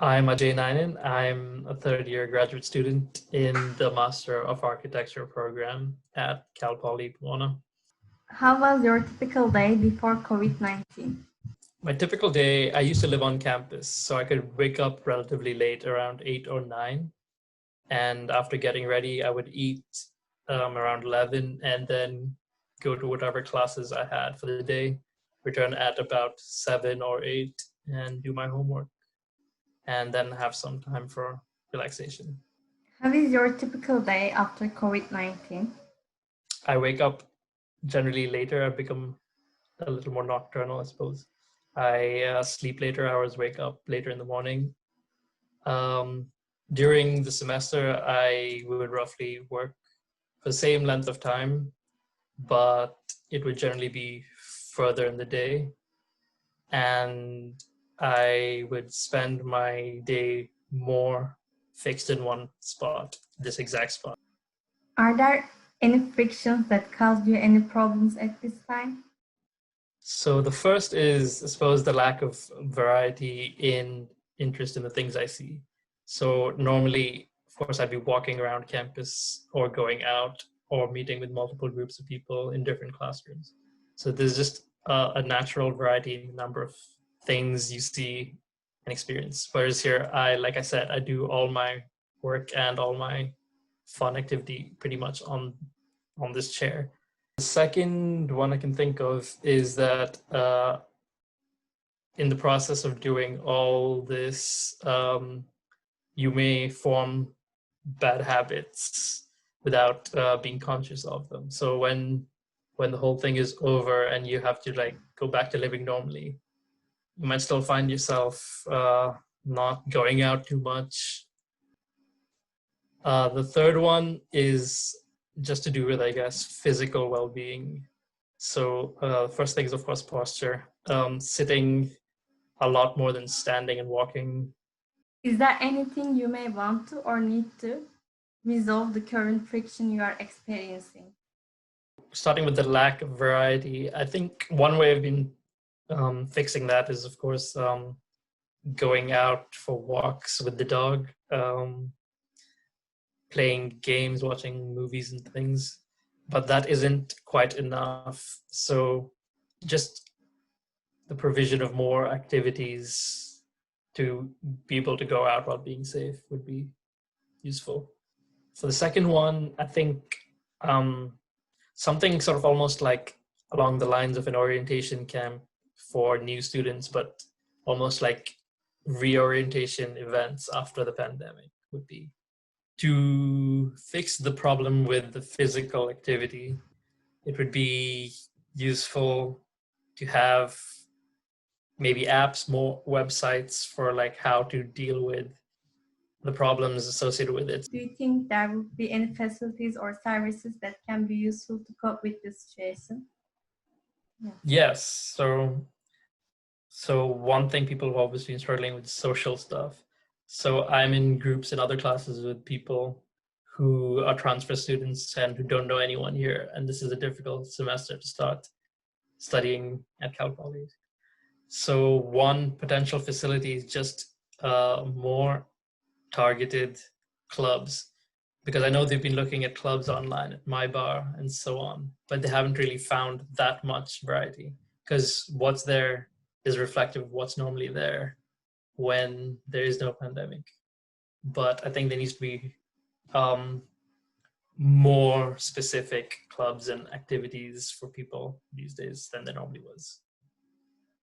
I'm Ajay Ninan. I'm a third year graduate student in the Master of Architecture program at Cal Poly Pomona. How was your typical day before COVID-19? My typical day, I used to live on campus, so I could wake up relatively late, around 8 or 9. And after getting ready, I would eat around 11 and then go to whatever classes I had for the day, return at about 7 or 8 and do my homework, and then have some time for relaxation. How is your typical day after COVID-19? I wake up generally later. I've become a little more nocturnal, I suppose. I sleep later hours, wake up later in the morning. Um, During the semester, I would roughly work for the same length of time, but it would generally be further in the day. And I would spend my day more fixed in one spot, this exact spot. Are there any frictions that caused you any problems at this time? So the first is, I suppose, the lack of variety in interest in the things I see. So normally, of course, I'd be walking around campus or going out or meeting with multiple groups of people in different classrooms. So there's just a natural variety in the number of things you see and experience. Whereas here, like I said, I do all my work and all my fun activity pretty much on this chair. The second one I can think of is that in the process of doing all this, you may form bad habits without being conscious of them. So when the whole thing is over and you have to like go back to living normally, you might still find yourself not going out too much. The third one is just to do with, I guess, physical well-being. So first thing is, of course, posture. Sitting a lot more than standing and walking. Is there anything you may want to or need to resolve the current friction you are experiencing? Starting with the lack of variety, I think one way I've been fixing that is, of course, going out for walks with the dog, playing games, watching movies and things. But that isn't quite enough. So just the provision of more activities to be able to go out while being safe would be useful. For the second one, I think um, something sort of almost like along the lines of an orientation camp for new students, but almost like reorientation events after the pandemic would be to fix the problem with the physical activity. It would be useful to have maybe apps, more websites for like how to deal with the problems associated with it. Do you think there would be any facilities or services that can be useful to cope with this situation? Yeah. Yes. So one thing people have obviously been struggling with is social stuff. So I'm in groups in other classes with people who are transfer students and who don't know anyone here. And this is a difficult semester to start studying at Cal Poly. So one potential facility is just more targeted clubs, because I know they've been looking at clubs online at my bar and so on, but they haven't really found that much variety, because what's there is reflective of what's normally there when there is no pandemic. But I think there needs to be um, more specific clubs and activities for people these days than there normally was.